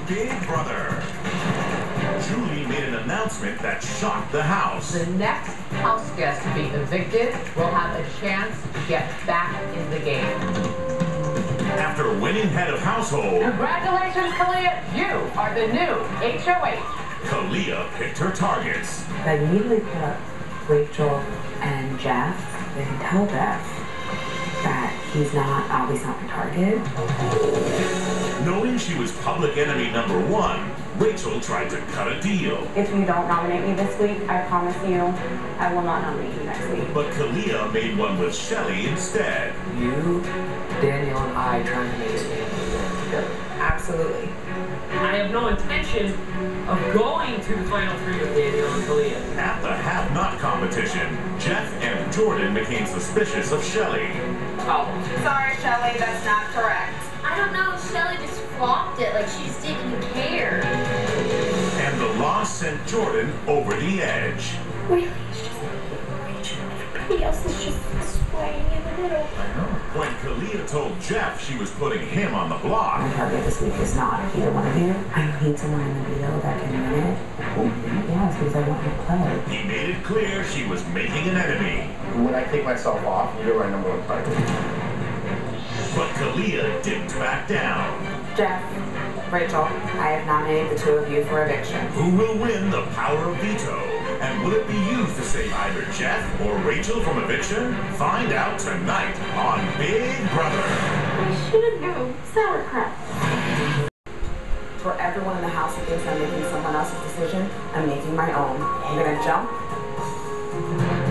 Big Brother. Julie made an announcement that shocked the house. The next house guest to be evicted will have a chance to get back in the game. After winning head of household, Congratulations, Kalia. You are the new HOH. Kalia picked her targets. I immediately put up Rachel and Jeff. They can tell Jeff that he's not obviously not the target. Knowing she was public enemy #1, Rachel tried to cut a deal. If you don't nominate me this week, I promise you, I will not nominate you next week. But Kalia made one with Shelly instead. You, Daniel, and I trying to make it together. Absolutely. I have no intention of going to the final 3 with Daniel and Kalia. At the have-not competition, Jeff and Jordan became suspicious of Shelly. Oh, sorry, Shelly, that's not correct. I don't know, Shelly just flopped it like she just didn't care. And the loss sent Jordan over the edge. Really? It's just Rachel. Everybody else is just swaying in the middle. When Kalia told Jeff she was putting him on the block, My target this week is not either one of you. I need someone in the video that can win it. Yes, because I want to play. he made it clear she was making an enemy. When I take myself off, you're my #1 target. But Kalia didn't back down. Jeff, Rachel, I have nominated the 2 of you for eviction. Who will win the power of veto? And will it be used to save either Jeff or Rachel from eviction? Find out tonight on Big Brother. I should have known. Sauerkraut. For everyone in the house who thinks I'm making someone else's decision, I'm making my own. I'm gonna jump,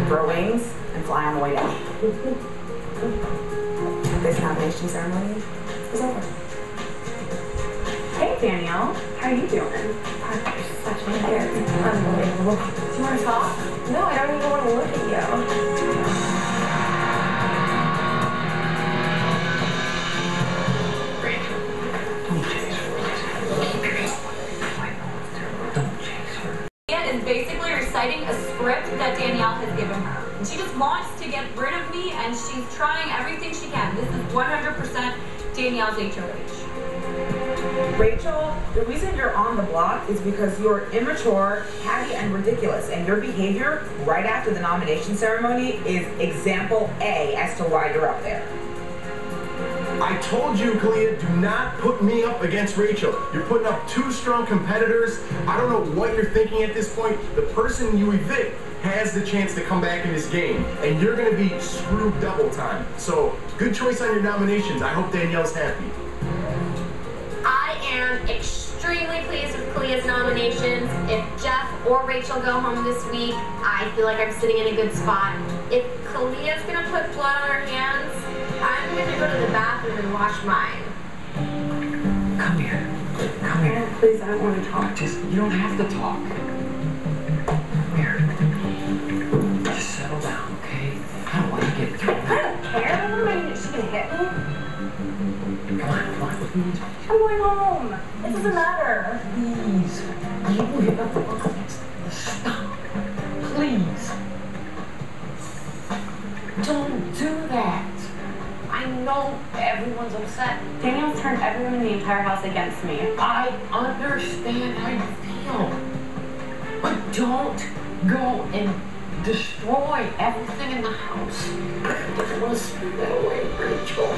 throw wings, and fly on the way down. This nomination ceremony is over. Hey, Danielle. How you doing? You're such a nerd. Unbelievable. Do you want to talk? No, I don't even want to look at you. Don't chase her. Is basically reciting a script that Danielle has given her. And she just wants to get rid of me, and she's trying everything she can. This is 100% Danielle's HOH. Rachel, the reason you're on the block is because you're immature, catty, and ridiculous, and your behavior right after the nomination ceremony is example A as to why you're up there. I told you, Kalia, do not put me up against Rachel. You're putting up 2 strong competitors. I don't know what you're thinking at this point. The person you evict has the chance to come back in this game, and you're going to be screwed double time. So, good choice on your nominations. I hope Danielle's happy. I am extremely pleased with Kalia's nominations. If Jeff or Rachel go home this week, I feel like I'm sitting in a good spot. If Kalia's gonna put blood on her hands, I'm gonna go to the bathroom and wash mine. Come here. Come here. Please, I don't want to talk. You don't have to talk. Come here. Just settle down, okay? I don't want to get through. I don't care. I don't mean she can hit me. Come on, please. I'm going home. It doesn't matter. Please. You have to look against the stop. Please. Don't do that. I know everyone's upset. Danielle's turned everyone in the entire house against me. I understand how you feel. But don't go and destroy everything in the house. He doesn't want to spin that away, Rachel.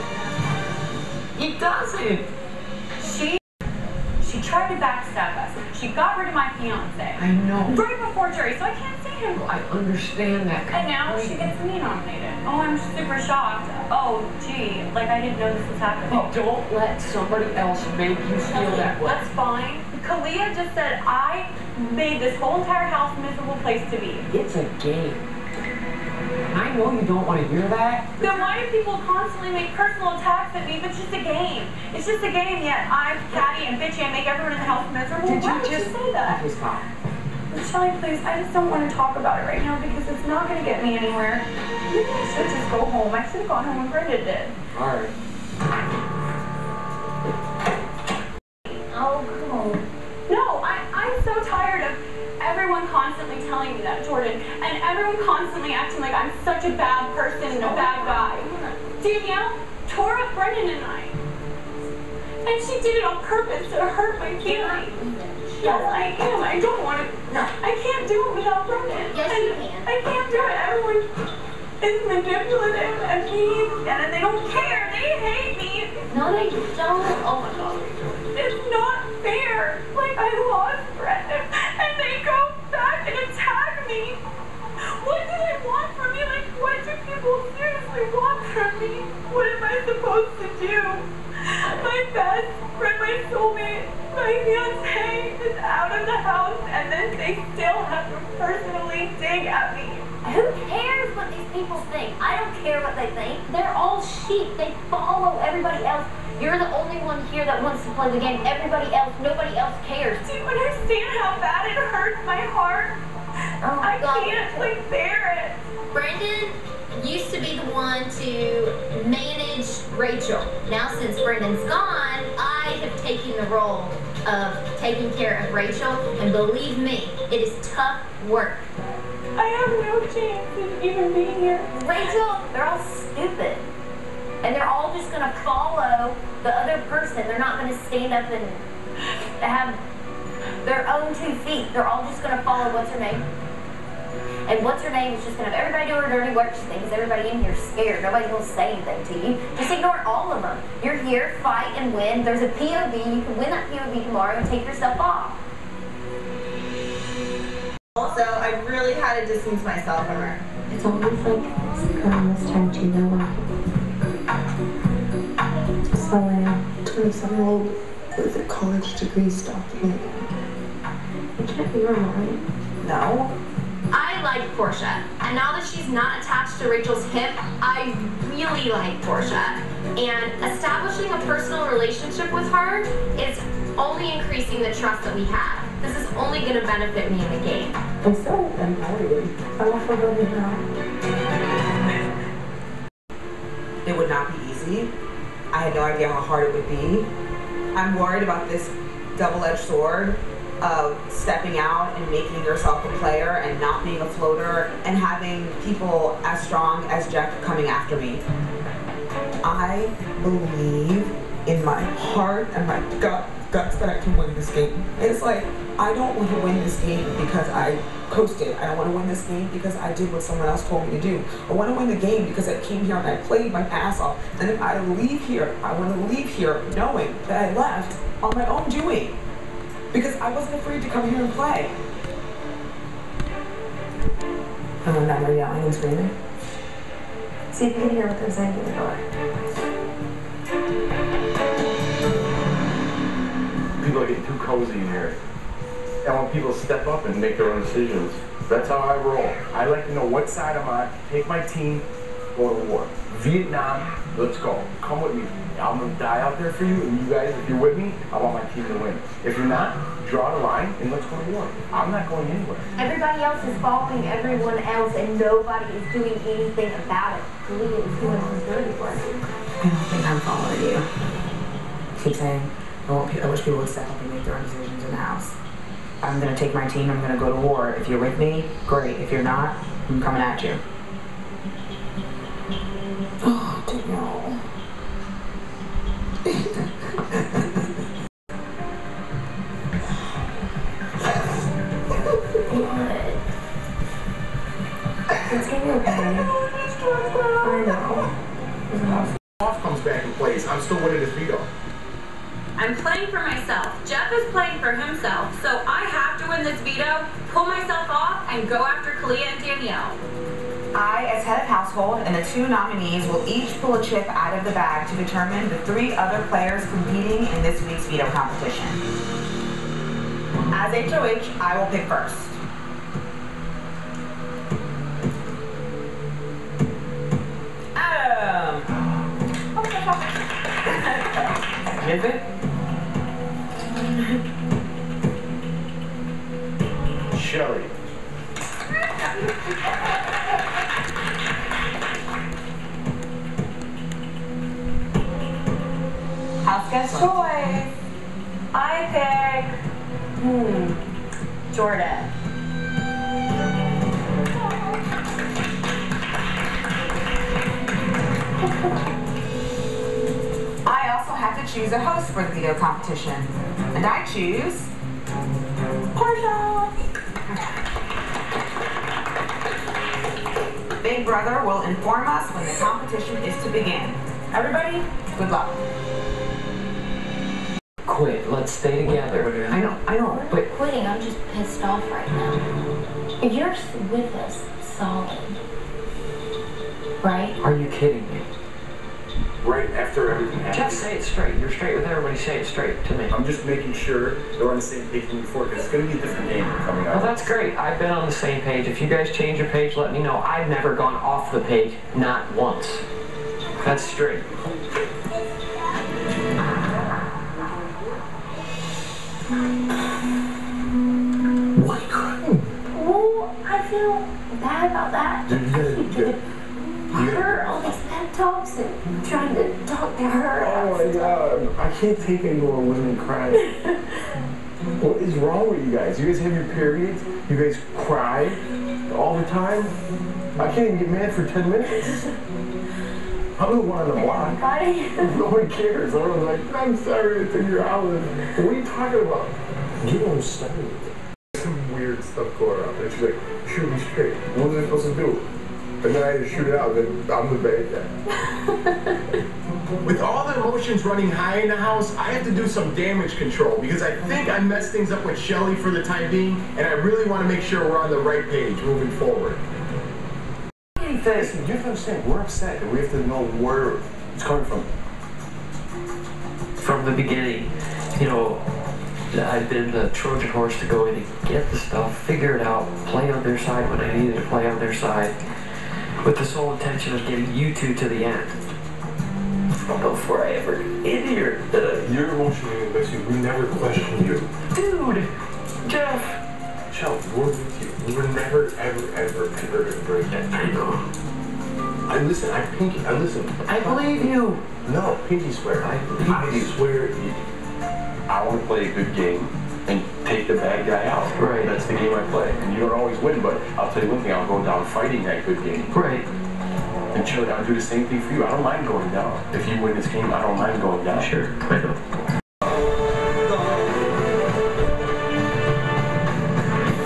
He doesn't. She tried to backstab us. She got rid of my fiance. I know. Right before jury, so I can't see him. I understand that. And now she gets me nominated. Oh, I'm super shocked. Oh, gee, like I didn't know this was happening. Oh, don't let somebody else make you feel that way. That's fine. Kalia just said I made this whole entire house a miserable place to be. It's a game. I know you don't want to hear that. Then why do people constantly make personal attacks at me if it's just a game? It's just a game, yet I'm catty and bitchy and make everyone in the house miserable? Why would you say that? Okay, stop. Shelly, please, I just don't want to talk about it right now because it's not going to get me anywhere. Maybe I should just go home. I should have gone home when Brenda did. All right. Oh, come on. No, I'm so tired of everyone constantly telling me that, Jordan, and everyone constantly acting like I'm such a bad person and a bad guy. Danielle tore up Brendan and I. And she did it on purpose to hurt my feelings. Yes, I am. I don't want to. No. I can't do it without Brendan. Yes, you can. I can't do it. Everyone is manipulative and mean, and they don't care. They hate me. No, they don't. Oh my God. It's not fair. Like, I lost Brendan, and they go back and attack me. What do they want from me? Like, what do people seriously want from me? What am I supposed to do? My best friend, my soulmate, my fiancé is out of the house, and then they still have to personally dig at me. Who cares what these people think? I don't care what they think. They're all sheep. They follow everybody else. You're the only one here that wants to play the game. Everybody else, nobody else cares. Do you understand how bad it hurts my heart? Oh my God. I can't, like, bear it. Brandon used to be the one to manage Rachel. Now since Brandon's gone, I have taken the role of taking care of Rachel, and believe me, it is tough work. I have no chance of even being here. Rachel, they're all stupid. And they're all just gonna follow the other person. They're not gonna stand up and have their own 2 feet. They're all just gonna follow what's her name. And what's her name is just gonna have everybody do her dirty work. She thinks everybody in here is scared. Nobody's gonna say anything to you. Just ignore all of them. You're here, fight and win. There's a POV. You can win that POV tomorrow and take yourself off. Also, I really had to distance myself from her. It's always like this around this time too, though. So a 27-year-old with a college degree stalking me. It can't be right. No. I like Portia, and now that she's not attached to Rachel's hip, I really like Portia. And establishing a personal relationship with her is only increasing the trust that we have. This is only going to benefit me in the game. I'm so annoyed. I don't feel good now. It would not be easy. I had no idea how hard it would be. I'm worried about this double-edged sword of stepping out and making yourself a player and not being a floater and having people as strong as Jeff coming after me. I believe in my heart and my guts that I can win this game. It's like, I don't want to win this game because I coasted. I don't want to win this game because I did what someone else told me to do. I want to win the game because I came here and I played my ass off. And if I leave here, I want to leave here knowing that I left on my own doing. Because I wasn't afraid to come here and play. And when they're yelling and screaming. See if you can hear what they're saying to the door. People are getting too cozy in here. I want people to step up and make their own decisions. That's how I roll. I like to know what side I'm on. Take my team, go to war. Vietnam, let's go. Come with me. I'm gonna die out there for you, and you guys, if you're with me, I want my team to win. If you're not, draw the line and let's go to war. I'm not going anywhere. Everybody else is following everyone else, and nobody is doing anything about it. Leah is doing some dirty work. I don't think I'm following you. Keep saying, I wish people would step up and make their own decisions in the house. I'm gonna take my team, I'm gonna go to war. If you're with me, great. If you're not, I'm coming at you. Oh, Danielle. It's gonna be okay. I know. Off comes back in place. I'm still winning this veto. I'm playing for myself. Jeff is playing for himself, so I have to win this veto, pull myself off, and go after Kalia and Danielle. I, as head of household, and the 2 nominees will each pull a chip out of the bag to determine the 3 other players competing in this week's veto competition. As HOH, I will pick first. Is it? Shelly. House guest choice. I pick Jordan. I also have to choose a host for the veto competition. And I choose Portia. Big Brother will inform us when the competition is to begin. Everybody, good luck. Quit. Let's stay together. I know, but... We're quitting. I'm just pissed off right now. You're with us, solid. Right? Are you kidding me? Right after everything happens. Just say it straight. You're straight with everybody. Say it straight to me. I'm just making sure they're on the same page from before, because it's going to be a different game coming up. Well, that's great. I've been on the same page. If you guys change your page, let me know. I've never gone off the page, not once. That's straight. Why are you crying? Well, I feel bad about that. You Her, all these pep talks and trying to talk to her. Oh my god, I can't take any more women crying. What is wrong with you guys? You guys have your periods? You guys cry all the time? I can't even get mad for 10 minutes. I'm the one on the block. Nobody cares. Everyone's like, I'm sorry I took your olive. What are you talking about? You don't understand. Some weird stuff going on. And she's like, shoot me straight. What was I supposed to do? And then I had to shoot it out, then I'm the bad guy. With all the emotions running high in the house, I have to do some damage control because I think I messed things up with Shelly for the time being, and I really want to make sure we're on the right page moving forward. Listen, you have to understand, we're upset, and we have to know where it's coming from. From the beginning, you know, I've been the Trojan horse to go in and get the stuff, figure it out, play on their side when I needed to play on their side, with the sole intention of getting you two to the end. Before I ever get here. You're emotionally invested. We never questioned you. Dude! Jeff! Shell, we're with you. We were never, ever break that. I know. I listen, I listen. I believe you. No, pinky swear. I believe you. Swear I want to play a good game and take the bad guy out. Right. That's the game I play. And you don't always win, but I'll tell you one thing, I'll go down fighting that good game. Right. And chill, I'll do the same thing for you. I don't mind going down. If you win this game, I don't mind going down. Sure, I know.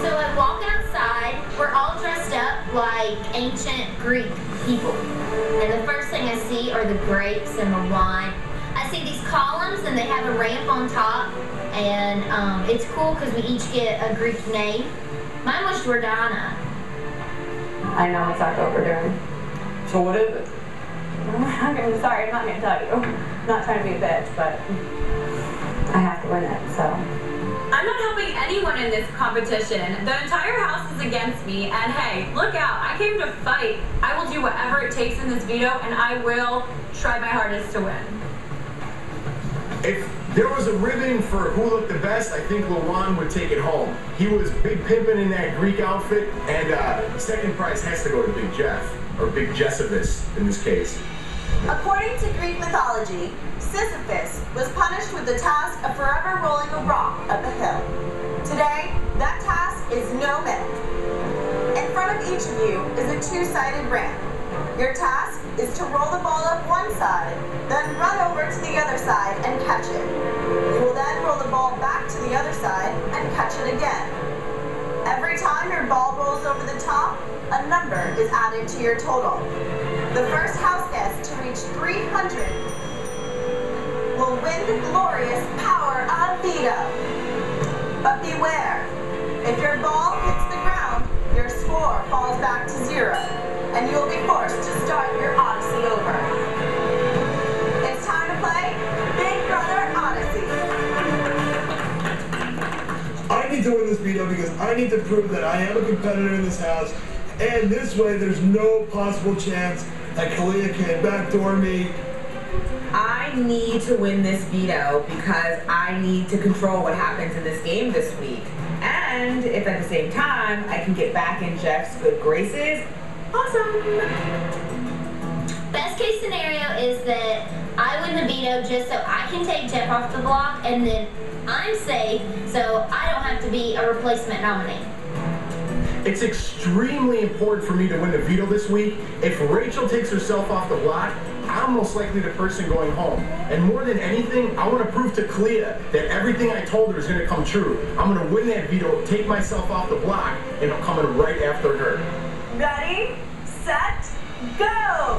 So I'm walking outside. We're all dressed up like ancient Greek people. And the first thing I see are the grapes and the wine. I see these columns and they have a ramp on top. And it's cool because we each get a Greek name. Mine was Jordana. I know exactly what we're doing. So what is it? I'm sorry, I'm not going to tell you. I'm not trying to be a bitch, but I have to win it, so. I'm not helping anyone in this competition. The entire house is against me, and hey, look out. I came to fight. I will do whatever it takes in this veto, and I will try my hardest to win. If there was a ribbon for who looked the best, I think Lawan would take it home. He was big pimpin' in that Greek outfit, and second prize has to go to Big Jeff, or Big Jessivus in this case. According to Greek mythology, Sisyphus was punished with the task of forever rolling a rock up a hill. Today, that task is no myth. In front of each of you is a two-sided ramp. Your task is to roll the ball up one side, then run over to the other side and catch it. You will then roll the ball back to the other side and catch it again. Every time your ball rolls over the top, a number is added to your total. The first house guest to reach 300 will win the glorious power of veto. But beware, if your ball hits the ground, your score falls back to 0, and you will be forced to start your odyssey over. It's time to play Big Brother Odyssey. I need to win this veto because I need to prove that I am a competitor in this house, and this way there's no possible chance that Kalia can backdoor me. I need to win this veto because I need to control what happens in this game this week. And if at the same time I can get back in Jeff's good graces, awesome. Best case scenario is that I win the veto just so I can take Jeff off the block, and then I'm safe so I don't have to be a replacement nominee. It's extremely important for me to win the veto this week. If Rachel takes herself off the block, I'm most likely the person going home. And more than anything, I want to prove to Kalia that everything I told her is going to come true. I'm going to win that veto, take myself off the block, and I'm coming right after her. Ready, set, go!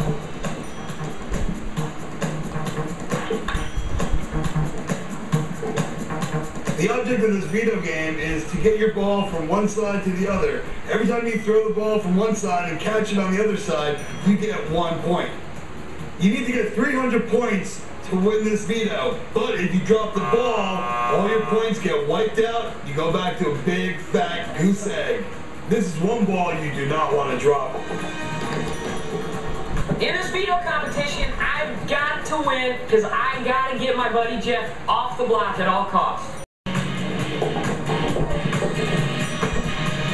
The object of this veto game is to get your ball from one side to the other. Every time you throw the ball from one side and catch it on the other side, you get 1 point. You need to get 300 points to win this veto, but if you drop the ball, all your points get wiped out, you go back to a big, fat goose egg. This is one ball you do not want to drop. In this veto competition, I've got to win because I got to get my buddy Jeff off the block at all costs.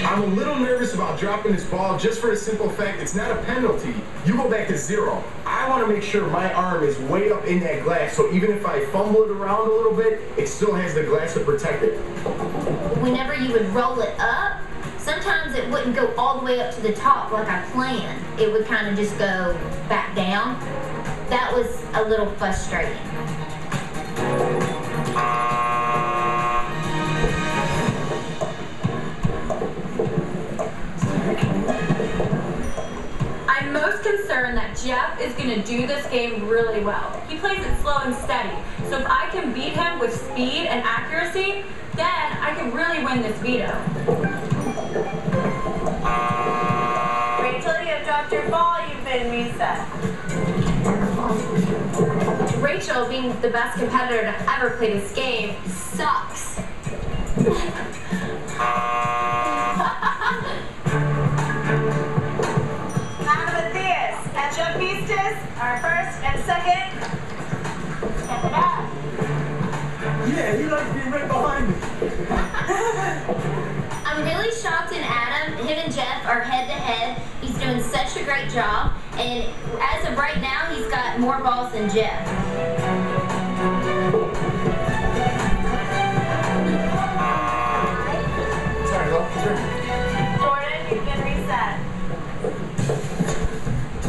I'm a little nervous about dropping this ball just for a simple fact, it's not a penalty. You go back to 0. I want to make sure my arm is way up in that glass, so even if I fumble it around a little bit, it still has the glass to protect it. Whenever you would roll it up, sometimes it wouldn't go all the way up to the top like I planned. It would kind of just go back down. That was a little frustrating. I'm most concerned that Jeff is going to do this game really well. He plays it slow and steady. So if I can beat him with speed and accuracy, then I can really win this veto. Rachel, you have dropped your ball. You've been reset. Rachel, being the best competitor to ever play this game, sucks. Ketchup Beastus, our first and second. Step it up. Yeah, he likes being right behind me. I'm really shocked in Adam. Him and Jeff are head to head. He's doing such a great job. And as of right now, he's got more balls than Jeff. Sorry, Lo. Jordan, you've been reset.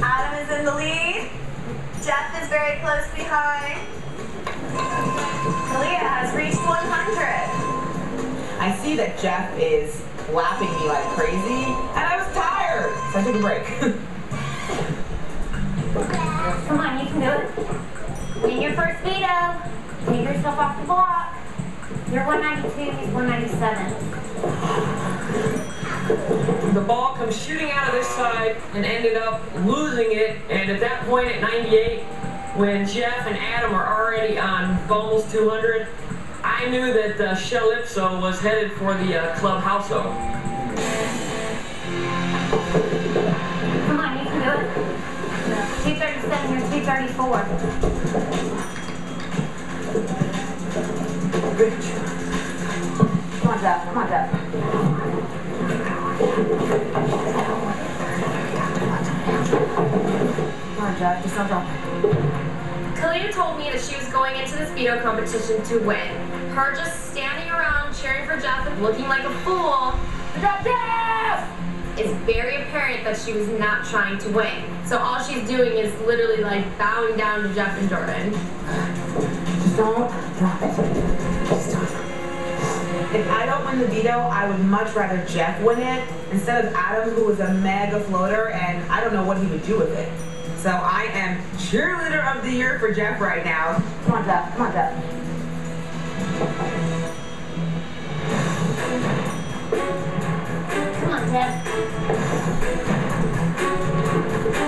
Adam is in the lead. Jeff is very close behind. Kalia has reached 100. I see that Jeff is lapping me like crazy, and I was tired, so I took a break. Come on, you can do it. Win your first veto. Take yourself off the block. You're 192, he's 197. The ball comes shooting out of this side and ended up losing it. And at that point at 98, when Jeff and Adam are already on almost 200, I knew that Shell Ipso was headed for the Club House-O. Come on, you can do it. 237, you're 234. Bitch. Come on, Jeff. Come on, Jeff. Come on, Jeff. Just don't drop it. Kalia told me that she was going into this veto competition to win. Her just standing around cheering for Jeff and looking like a fool, Jeff! It's very apparent that she was not trying to win. So all she's doing is literally like bowing down to Jeff and Jordan. Just don't drop it. Just don't. If I don't win the veto, I would much rather Jeff win it instead of Adam, who is a mega floater, and I don't know what he would do with it. So I am cheerleader of the year for Jeff right now. Come on, Jeff. Come on, Jeff. Come on, Jeff.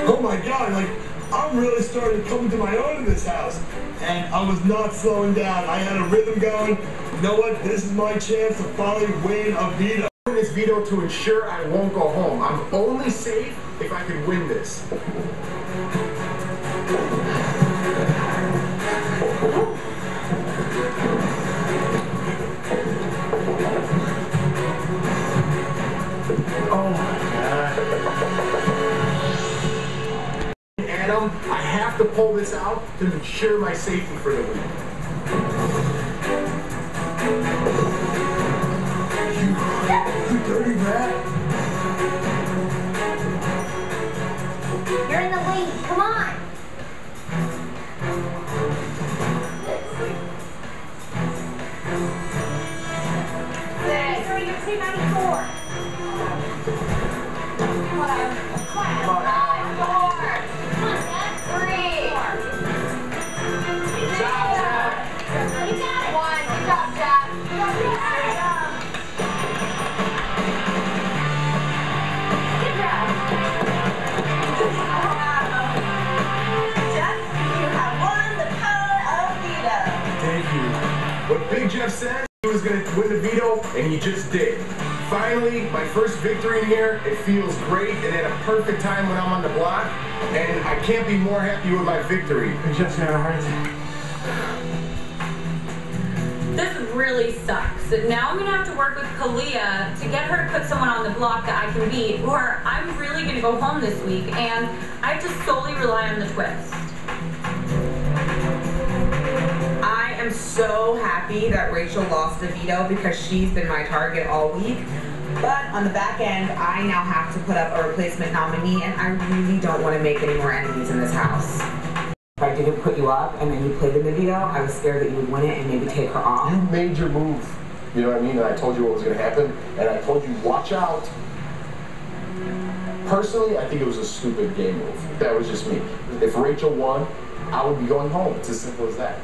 Oh my God, like, I'm really starting to come to my own in this house. And I was not slowing down. I had a rhythm going. You know what? This is my chance to finally win a veto. I win this veto to ensure I won't go home. I'm only safe if I can win this. Oh my God. Adam, I have to pull this out to ensure my safety for the week. You dirty rat. You're in the lead. Come on. 1994. Whatever. Come on, 5, 4. Come on, Dad. 3. Good job, Jeff. You got it. 1. Good job, Jeff. Good job. Jeff, you have won the power of veto. Thank you. What Big Jeff said, he was going to win the veto, and he just did. Finally, my first victory in here. It feels great and at a perfect time when I'm on the block, and I can't be more happy with my victory. Big Jeff's having a heart attack. This really sucks. Now I'm gonna have to work with Kalia to get her to put someone on the block that I can beat, or I'm really gonna go home this week and I have to solely rely on the twist. I am so happy that Rachel lost the veto because she's been my target all week. But on the back end, I now have to put up a replacement nominee, and I really don't want to make any more enemies in this house. If I didn't put you up and then you played in the veto, I was scared that you would win it and maybe take her off. You made your move. You know what I mean? And I told you what was going to happen, and I told you, watch out. Personally, I think it was a stupid game move. That was just me. If Rachel won, I would be going home. It's as simple as that.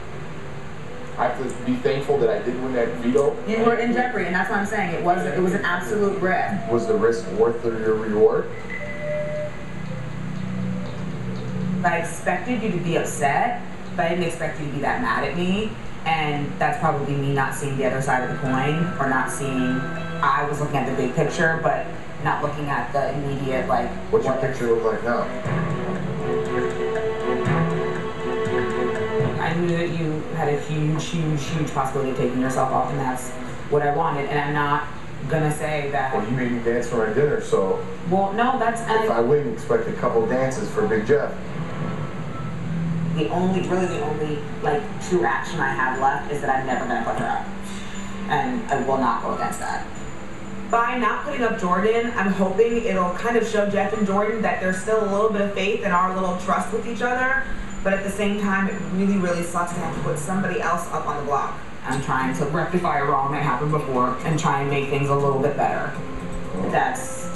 I have to be thankful that I did win that veto. You were in jeopardy, and that's what I'm saying. It was an absolute risk. Was the risk worth your reward? I expected you to be upset, but I didn't expect you to be that mad at me. And that's probably me not seeing the other side of the coin, or not seeing, I was looking at the big picture, but not looking at the immediate, like, What's your picture look like now? I knew that you had a huge possibility of taking yourself off, and that's what I wanted. And I'm not gonna say that. Well, you made me dance for my dinner, so. Well, no, that's. If I win, expect a couple dances for Big Jeff. The only like true action I have left is that I'm never gonna put her up, and I will not go against that. By not putting up Jordan, I'm hoping it'll kind of show Jeff and Jordan that there's still a little bit of faith in our little trust with each other. But at the same time, it really sucks to have to put somebody else up on the block. I'm trying to rectify a wrong that happened before and try and make things a little bit better. That's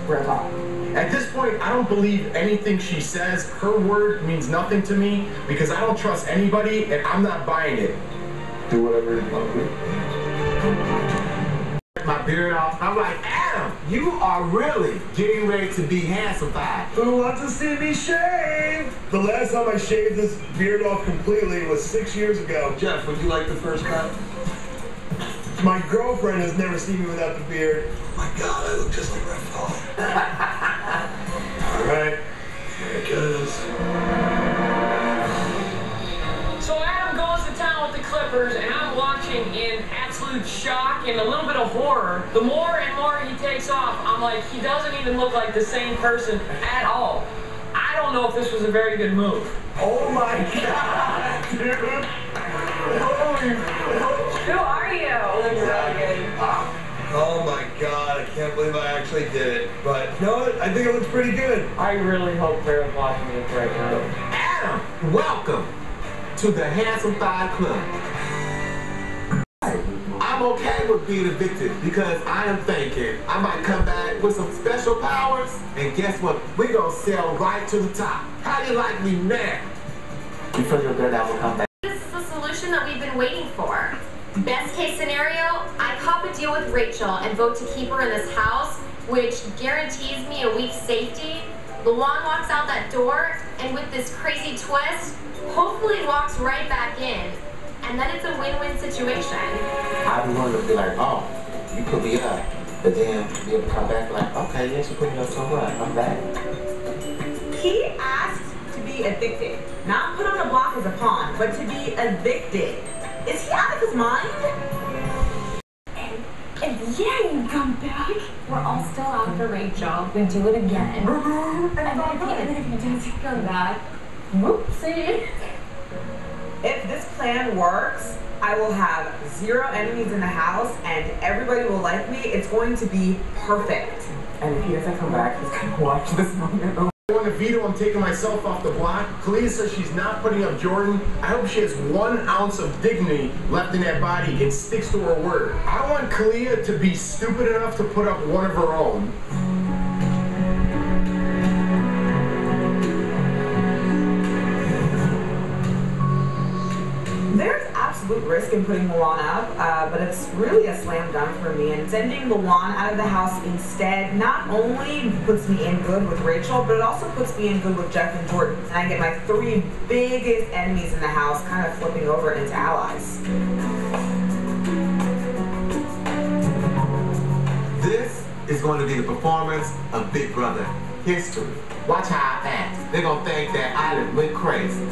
real talk. At this point, I don't believe anything she says. Her word means nothing to me because I don't trust anybody, and I'm not buying it. Do whatever you want to do. My beard off. I'm like, Adam, you are really getting ready to be handsome-fied. Who wants to see me shave? The last time I shaved this beard off completely was 6 years ago. Jeff, would you like the first cut? My girlfriend has never seen me without the beard. Oh my God, I look just like Red Paul. All right, there it goes. So Adam goes to town with the Clippers, and I'm watching in absolute shock and a little bit of horror. The more and more he takes off, I'm like, he doesn't even look like the same person at all. I don't know if this was a very good move. Oh my God, dude. Who are you? Oh my God, I can't believe I actually did it. But you know what? I think it looks pretty good. I really hope Claire's watching this right now. Adam, welcome to the Handsome Thigh Club. I'm okay with being evicted because I am thinking I might come back with some special powers, and guess what? We're gonna sail right to the top. How do you like me now? You feel you're good, I will come back. This is the solution that we've been waiting for. Best case scenario, I cop a deal with Rachel and vote to keep her in this house, which guarantees me a week's safety. Luan walks out that door, and with this crazy twist, hopefully walks right back in. And then it's a win-win situation. I'd be willing to be like, oh, you put me up. But then be able to come back like, okay, yes, you put me up, so what? I'm back. He asked to be evicted. Not put on the block as a pawn, but to be evicted. Is he out of his mind? And yeah, you come back. We're all still after Rachel. We do it again. and then if you do come back, whoopsie. If this plan works, I will have 0 enemies in the house and everybody will like me. It's going to be perfect. And if he doesn't come back, he's going to watch this moment over. I want to veto. I'm taking myself off the block. Kalia says she's not putting up Jordan. I hope she has 1 ounce of dignity left in that body and sticks to her word. I want Kalia to be stupid enough to put up one of her own. There's absolute risk in putting Luan up, but it's really a slam dunk for me. And sending Luan out of the house instead not only puts me in good with Rachel, but it also puts me in good with Jeff and Jordan. And I get my 3 biggest enemies in the house kind of flipping over into allies. This is going to be the performance of Big Brother history. Watch how I act. They're going to think that I done went crazy.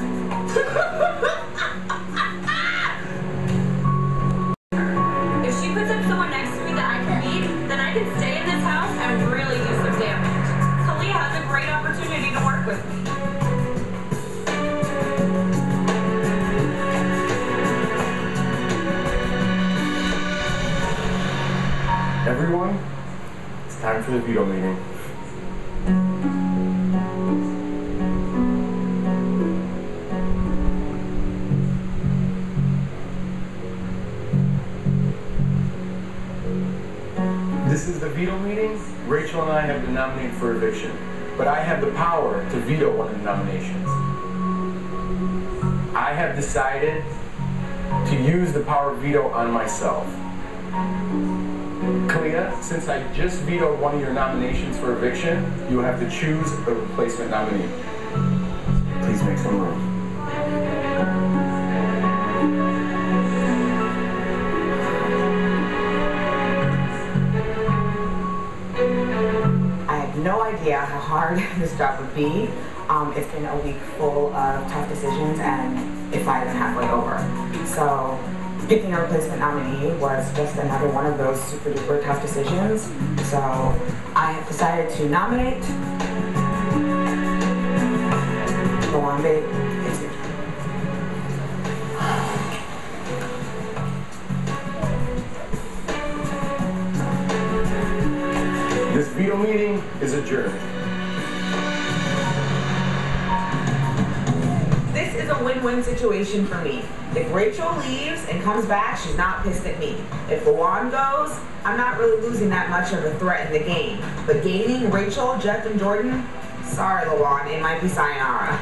If she puts up someone next to me that I can beat, then I can stay in this house and really do some damage. Kalia has a great opportunity to work with me. Everyone, it's time for the veto meeting. This is the veto meeting. Rachel and I have been nominated for eviction, but I have the power to veto one of the nominations. I have decided to use the power of veto on myself. Kalia, since I just vetoed one of your nominations for eviction, you have to choose a replacement nominee. Please make some room. I have no idea how hard this job would be. It's been a week full of tough decisions, and it's not even halfway over. So picking a replacement nominee was just another one of those super duper tough decisions. So I have decided to nominate Luan. Babe, it's your turn. This veto meeting is adjourned. This is a win-win situation for me. If Rachel leaves and comes back, she's not pissed at me. If Luan goes, I'm not really losing that much of a threat in the game. But gaining Rachel, Jeff, and Jordan, sorry Luan, it might be sayonara.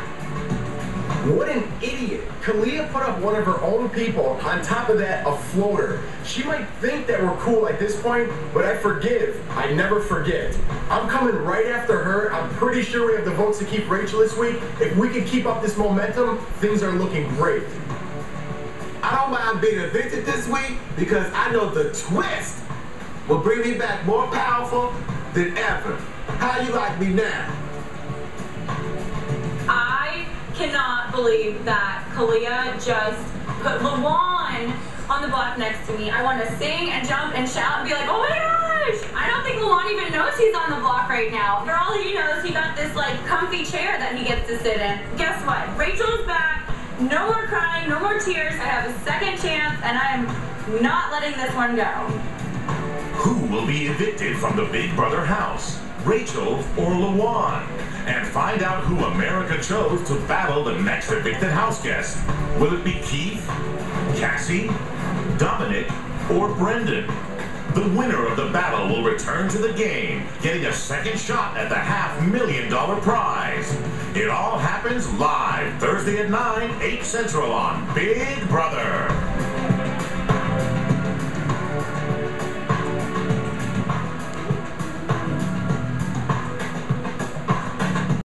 What an idiot. Kalia put up one of her own people, on top of that, a floater. She might think that we're cool at this point, but I forgive. I never forget. I'm coming right after her. I'm pretty sure we have the votes to keep Rachel this week. If we can keep up this momentum, things are looking great. I don't mind being evicted this week because I know the twist will bring me back more powerful than ever. How you like me now? I cannot believe that Kalia just put Luan on the block next to me. I want to sing and jump and shout and be like, oh my gosh! I don't think Luan even knows he's on the block right now. For all he knows, he got this like comfy chair that he gets to sit in. Guess what? Rachel's back. No more crying, no more tears. I have a second chance and I am not letting this one go. Who will be evicted from the Big Brother house? Rachel or Luan? And find out who America chose to battle the next evicted house guest. Will it be Keith, Cassie, Dominic, or Brendan? The winner of the battle will return to the game, getting a second shot at the $500,000 prize. It all happens live Thursday at 9, 8 Central on Big Brother.